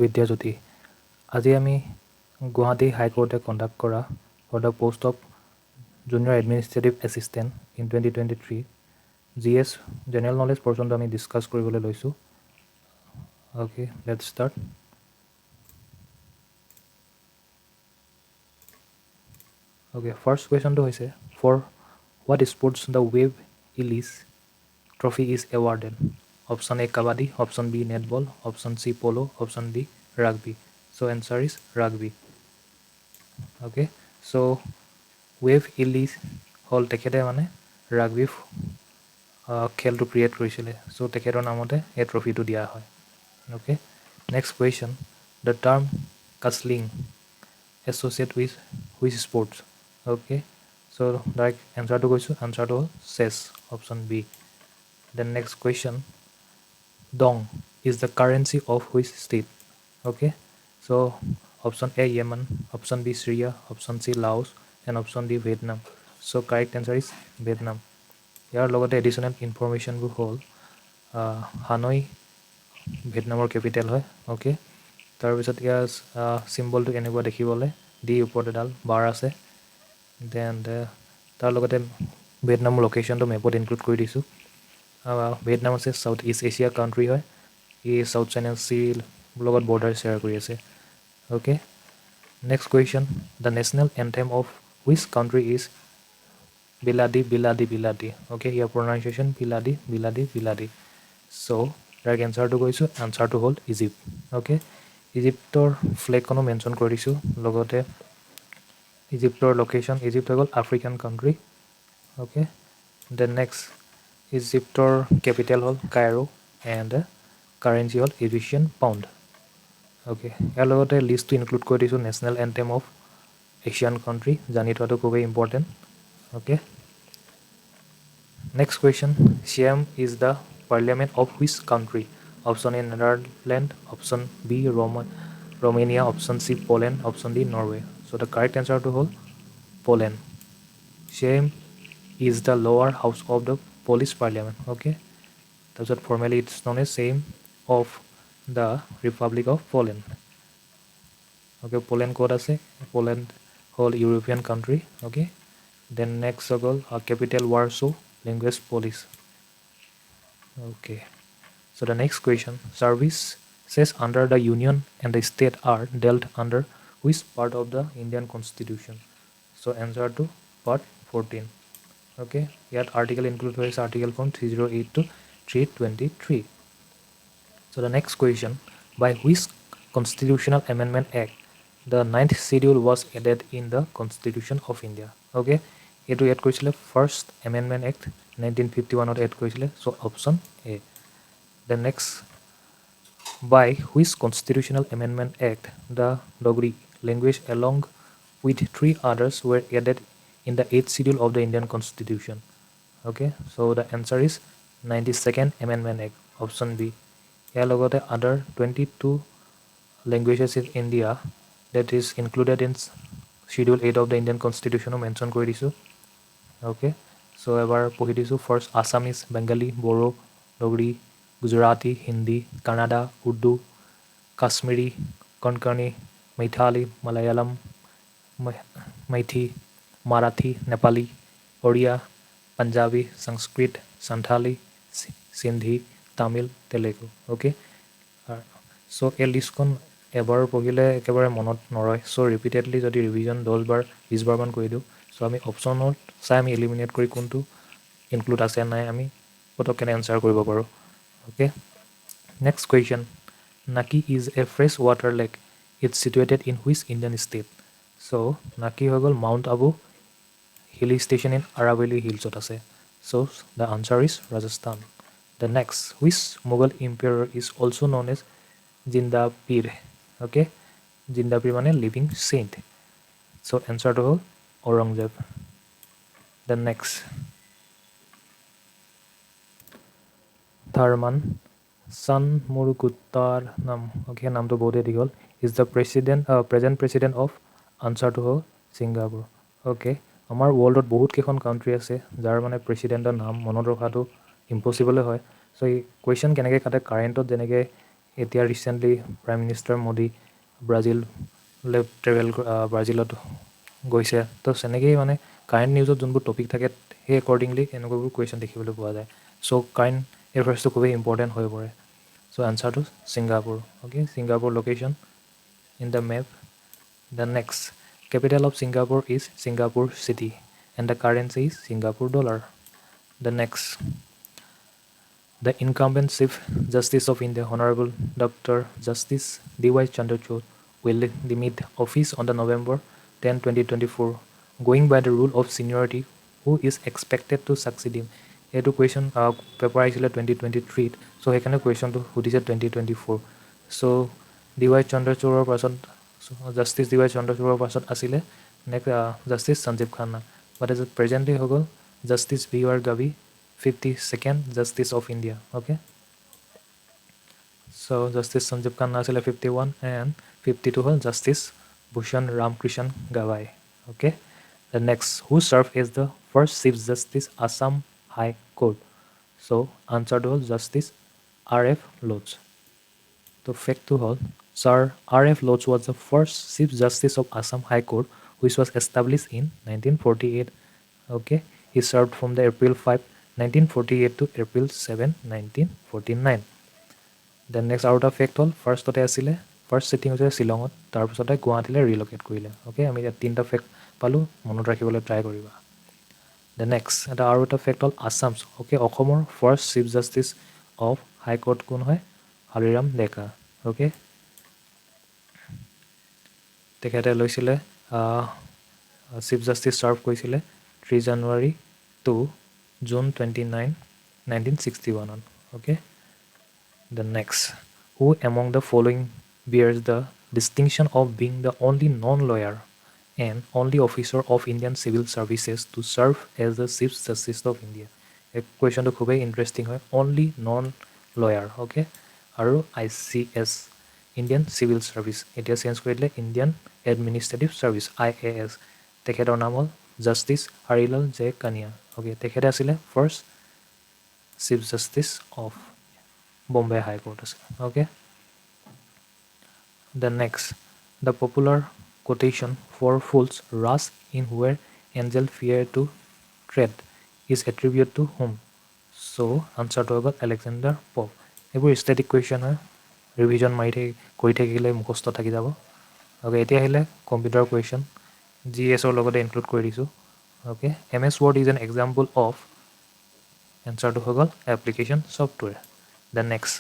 Vidya Jyoti. আজি আমি Guwahati High Court conduct kora for the post of Junior Administrative Assistant in 2023. GS General Knowledge portion to ami discuss koribole loisu. Okay, let's start. Okay, first question to hoise for what sports the Wave Ellis trophy is awarded? Option A Kabaddi, option B netball, option C polo, option D rugby. So answer is rugby. Okay, so Wave Ellis hall tekhete mane rugby খেলটো create কৰিছিলে so তেখেতৰ নামতে এই ট্ৰফিটো দিয়া হয় okay next question the term castling associate with which sports okay so direct answer to কৈছো answer to chess option B then next question dong is the currency of which state okay so option A Yemen option B Syria option C Laos and option D Vietnam so correct answer is Vietnam ইয়াৰ লগতে additional ইনফৰমেশনবোৰ হ'ল হানৈ ভিয়েটনামৰ capital হয় okay তাৰ পিছত ইয়াৰ সিম্বলটো এনেকুৱা দেখিবলৈ D ওপৰত এডাল বাৰ আছে দেন তাৰ লগতে ভিয়েটনামৰ লোকেশনটো মেপত ইনক্লুড কৰি দিছো ভিয়েটনাম আছে সাউথ ইষ্ট এছিয়া কান্ট্ৰি হয় ই সাউথ চাইনা সি লগত বৰ্ডাৰ শেয়াৰ কৰি আছে okay next question the national anthem of which country is Biladi, Biladi, Biladi. Okay, your pronunciation Biladi, Biladi, Biladi. So, right answer to goisu, answer to hold Egypt. Okay, Egyptor flag kono mention korisu. Logote Egyptor location, Egypt hol African country. Okay, then next Egyptor capital hol Cairo and currency hol Egyptian pound. Okay, ইয়াৰ লগতে list to include korisu national anthem of Asian country. Jani thatu khube important. Okay. Next question. Siam is the parliament of which country? Option A Netherlands, option B Romania, option C Poland, option D Norway. So the correct answer to whole Poland. Siam is the lower house of the Polish parliament. Okay. That's what formally it's known as Sejm of the Republic of Poland. Okay, Poland code ase. Poland whole European country. Okay. Then next capital Warsaw, language Polish. Okay. So the next question, service says under the union and the state are dealt under which part of the Indian constitution? So answer to part 14. Okay. Here article include is article from 308 to 323. So the next question, by which constitutional amendment act the 9th schedule was added in the Constitution of India? Okay. এটো add কৰিছিলে first amendment act 1951 ত add কৰিছিলে so option A the next by which constitutional amendment act the Dogri language along with 3 others were added in the 8th schedule of the Indian Constitution okay so the answer is 92nd amendment act option B ইয়াৰ লগতে other 22 languages in India that is included in schedule 8 of the Indian Constitution mention কৰি দিছো okay so ever পঢ়ি দিছো first Assamese Bengali Boro Dogri Gujarati Hindi Kannada Urdu Kashmiri Konkani Maithili Malayalam Maithi Marathi Nepali Oriya Punjabi Sanskrit Santhali Sindhi Tamil Telugu okay so a list kon এবাৰ পঢ়িলে একেবাৰে মনত নৰয় so repeatedly যদি revision 10 বাৰ 20 বাৰ মান কৰি দিও so আমি অপচনত চাই আমি এলিমিনেট কৰি কোনটো ইনক্লুড আছে নাই আমি পটককে আনসাৰ কৰিব পাৰো okay next question Naki is a fresh water lake it's situated in which Indian state so Naki হৈ গল Mount Abu hill station in Aravalli hills ot আছে so the answer is Rajasthan the next which Mughal emperor is also known as Jinda Pir okay Jindapir মানে living saint so answer to hol Aurangzeb the next Tharman San Muruguttar nam okay নাম তো বহুত দীঘল is the present president of answer to hol Singapore okay আমাৰ ওয়াৰ্ল্ডত বহুত কেখন country আছে যাৰ মানে প্ৰেসিডেন্টৰ নাম মনত ৰখাটো ইম্পসিবল হয় সো এই কোৱেশ্চন কেনেকৈ কাটে কাৰেন্টত যেনেকৈ এতিয়া ৰিচেণ্টলি প্ৰাইম মিনিষ্টাৰ মোদী ব্ৰাজিললৈ ট্ৰেভেল ব্ৰাজিলত গৈছে তো তেনেকেই মানে কাৰেণ্ট নিউজত যোনবোৰ টপিক থাকে সেই একৰ্ডিংলি এনেকুৱাবোৰ কুৱেশ্যন দেখিবলৈ পোৱা যায় চ' কাৰেণ্ট এফেয়াৰ্ছটো খুবেই ইম্পৰ্টেণ্ট হৈ পৰে চ' আনচাৰটো Singapore okay Singapore location in the map the next capital of Singapore is Singapore City and the currency is Singapore dollar. The next, the incumbent Chief Justice of India, Honorable Dr. Justice D.Y. Chandrachud, will demit office on the November 10, 2024, going by the rule of seniority, who is expected to succeed him. এইটো question paper আহিছিলে 2023 চ' সেইকাৰণে কুৱেশ্যনটো সুধিছে 2024 চ' D Y চন্দ্ৰচূড়ৰ পাছত justice D Y চন্দ্ৰচূড়ৰ পাছত আছিলে next justice Sanjiv Khanna but as presently হৈ গ'ল justice B R Gavai 52nd justice of India okay so' justice Sanjiv Khanna আছিলে 51 এণ্ড 52 হ'ল justice Bhushan Ramkrishna Gavai okay the next who serve as the first chief justice Assam high court so' আনচাৰটো হ'ল justice R F লোটছ তো ফেক্টটো হ'ল Sir R.F. Lodge was the first Chief Justice of Assam High Court, which was established in 1948. Okay, he served from the April 5, 1948 to April 7, 1949. Then next out of fact হ'ল ফাৰ্ষ্টতে আছিলে first cheating হৈছে শ্বিলঙত তাৰপিছতে গুৱাহাটীলৈ ৰিল'কেট কৰিলে okay আমি ইয়াত তিনিটা ফেক্ট পালোঁ মনত ৰাখিবলৈ ট্ৰাই কৰিবা দ্য নেক্সট এটা আৰু এটা ফেক্ট হ'ল আছাম অ'কে অসমৰ first chief justice of high court কোন হয় হৰিৰাম ডেকা অ'কে তেখেতে লৈছিলে চিফ জাষ্টিছ চাৰ্ভ কৰিছিলে 3 জানুৱাৰী two June 29, 1961 okay the next who among the following bears the distinction of being the only non-lawyer and only officer of Indian civil services to serve as the Chief Justice of India. এই কুৱেশ্যনটো খুবেই interesting হয় only non lawyer okay আৰু ICS Indian civil service এতিয়া change কৰি দিলে Indian administrative service IAS তেখেতৰ নাম হ'ল জাষ্টিছ হৰিলাল জে কানিয়া অ'কে তেখেতে আছিলে first chief justice of Bombay high court আছিল okay The next, the popular quotation for fools rush in where angels fear to tread is attributed to whom? So, answer to Alexander Pope. এইবোৰ static question হয় revision মাৰি কৰি থাকিলে মুখস্থ থাকি যাব okay এতিয়া আহিলে কম্পিউটাৰ কুৱেশ্যন GS লগতে ইনক্লুড কৰি দিছোঁ okay MS Word is an example of এনচাৰটো হৈ গ'ল application software the next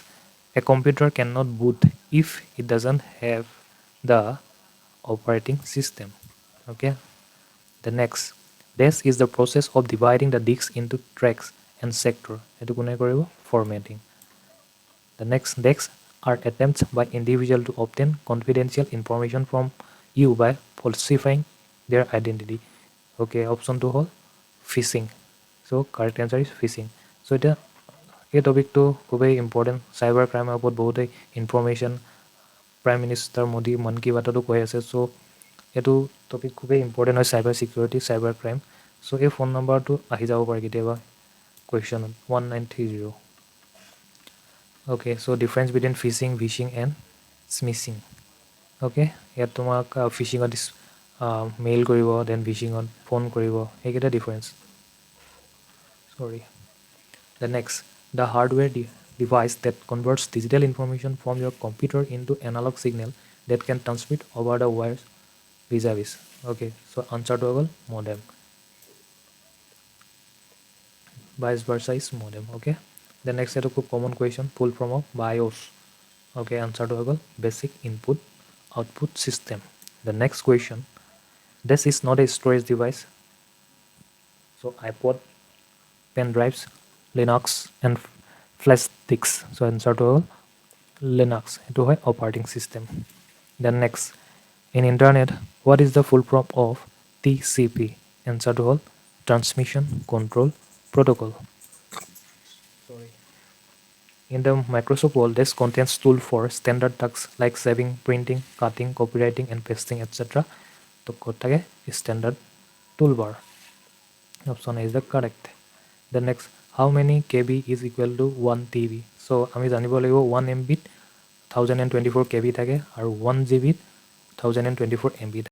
A computer cannot boot if it doesn't have the operating system. Okay. The next, this is the process of dividing the disks into tracks and sector. Etu kune koribo formatting. The next disks are attempts by individual to obtain confidential information from you by falsifying their identity. Okay. Option 2 hol phishing. So correct answer is phishing. So এটা এই টপিকটো খুবেই important cyber ক্ৰাইমৰ ওপৰত বহুতেই information prime minister Modi মন কী বাততো কৈ আছে চ' এইটো টপিক খুবেই ইম্পৰ্টেণ্ট হয় cyber security cyber crime so' এই ফোন নম্বৰটো আহি যাব পাৰে কেতিয়াবা কুৱেশ্যনত 1930 okay so' difference between phishing vishing and smishing okay ইয়াত তোমাক ফিচিঙত মেইল কৰিব দেন ভিচিঙত ফোন কৰিব সেইকেইটা ডিফাৰেঞ্চ চৰি The next, the hardware device that converts digital information from your computer into analog signal that can transmit over the wires vis-a-vis. Okay, so answer to all modem. Vice versa is modem. Okay, the next set of common question full from of BIOS. Okay, answer to all basic input output system. The next question, this is not a storage device. So iPod, pen drives, Linux and flash sticks. So answer to all Linux. It is operating system. Then next, in internet, what is the full form of TCP? Answer to all transmission control protocol. Sorry. In the Microsoft Word, this contains tool for standard tasks like saving, printing, cutting, copywriting, and pasting, etc. So kotage is standard toolbar. Option A is the correct. The next, how many KB is equal to 1 TB? So আমি জানিব লাগিব 1 MB 1024 KB থাকে আৰু 1 GB 1024 MB